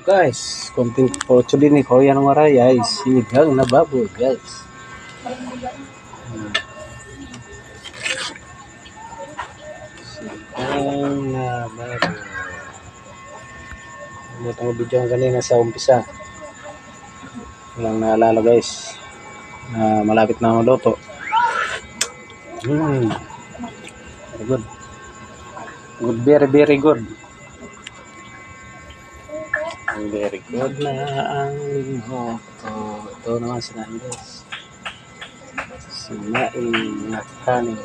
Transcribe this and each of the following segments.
Guys, konting pocho din ni Kuya ng Waray ay sinigang na baboy, guys. Sinigang na baboy. Ito ang video kanina sa umpisa. Walang naalala guys na malapit na maluto. Very good. Good, very good. Very good na ang linghoto. Ito naman sinain guys. Sinain na kanin.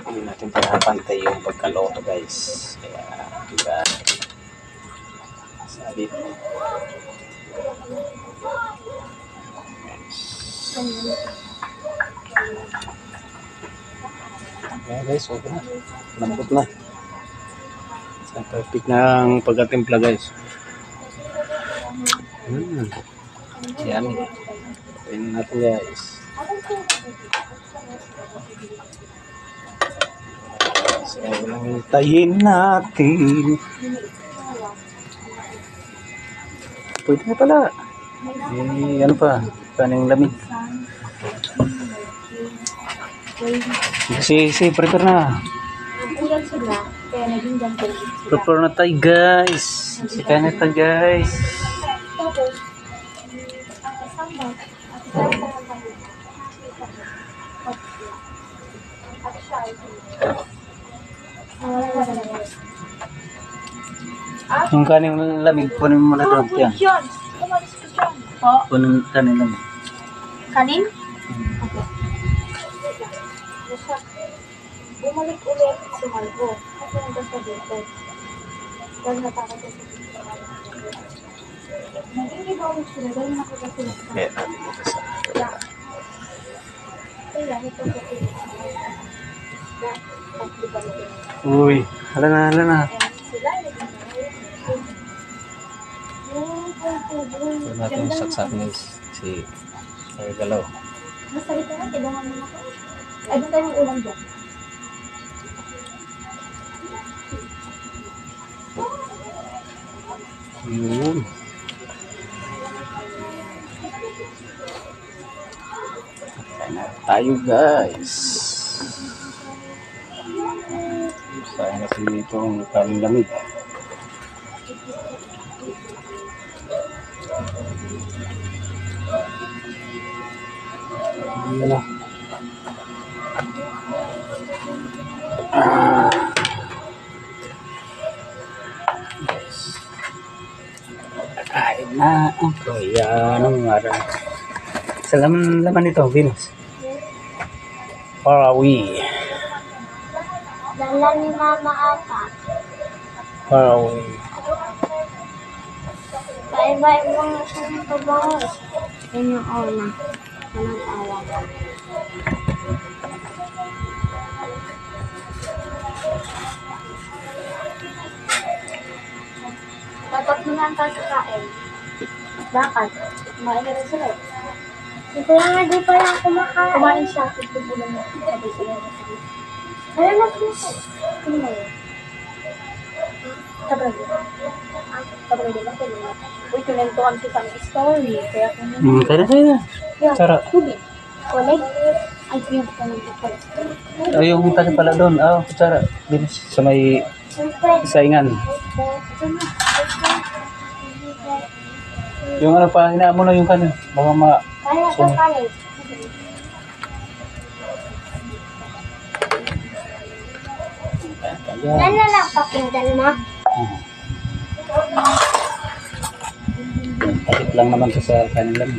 Hindi natin pinapantay yung pagkaloto guys. Kaya diba sabi ko. Okay guys, okay na. Lambot na. Sa perfect ng pagkatimpla guys. Yummy. Pwede natin guys. So, hintayin natin. Pwede na pala. Eh, ano pa? Kaning lamig. Si, prepare na. Prepare na tayo guys. Sika na tayo guys. Yung kaning lamig, punin mo na doon. Yan. Punin kaning lamig. Kanin? Okay. Bumalik ulit si Margo. Kasi nandun sa dito. Dahil natakot sa dito. Naging ibawag sila. Dahil nakita sila. Kaya ito sa dito. Uy, hala na. Ito natin yung saksak guys. Si Galaw. Masakit na natin. Ibangan mo na ko. Ay, doon tayo ng ulam dyan. Yun. Kain na tayo guys. Sayang kasi itong kaling lamig. Yun na. Kain na ang Kuya ng Waray. Sa laman ito, Venus. Parawi. Dala ni Mama ata. Parawi. Bye-bye mga sa mga kabahos. Yan yung una. Anong awa. Dapat mo na ang kakain. Bakit? Kumain na rin sila. Ito lang nga di pala kumakain. Kumain siya. Ito po lang sabi sila. Kaya na po siya. Ano na yun? Tabrado. Tabrado lang kayo. Uy, kinentuhan ko sa story. Kaya kung Kaya. Sarap. tubig. Kulig. Ay, yung panagin pala. Ay, yung kasi pala doon. Kutsara. Venus. Sa may saingan. Yung ano pa, hinaan mo na yung kanin. Baka Kaya ito kaya. Yan na lang pakinggan mo. Takip lang naman to sa kanin lang.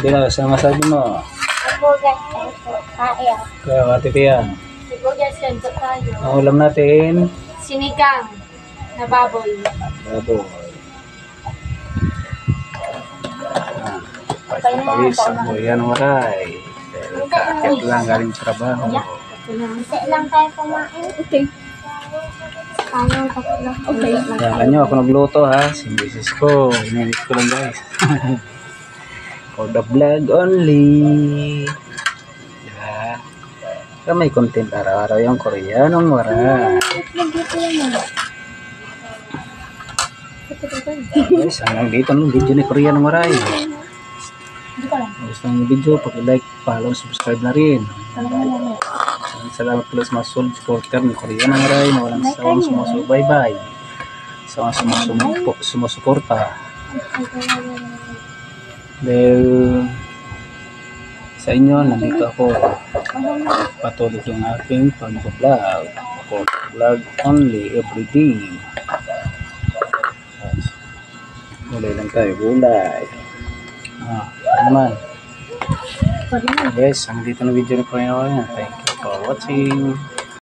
Hindi na, sa masabi mo. Bugas ito. Kaya. Kaya Ate Pia. Bugas ito tayo. Ang ulam natin. Sinigang na baboy. Baboy. Pawis ang Kuya ng Waray. Kakit lang galing trabaho. Isa lang tayo kumain. Okay. Parang tatlo. Okay. Kaya nyo, ako nagluto ha. Si Mrs. ko. Ininit ko lang guys. For the vlog only. Diba? Kaya may content araw-araw yung Koreanong Waray. Nandito yan ah. Guys, hanggang dito ang video ni Koreanong Waray. Hindi ko lang. Kung gusto ng video, pag-like, follow, subscribe na rin. Alam mo naman. Salamat pala sa mga solid supporter ng Koreanong Waray na walang sawang sumusubaybay. Sa mga sumusuporta. Dahil sa inyo, nandito ako. Patuloy yung aking pag-vlog. Vlog only everyday. Gulay lang tayo, gulay. Ano naman. Yes, hanggang dito na video na po yun. Thank you for watching.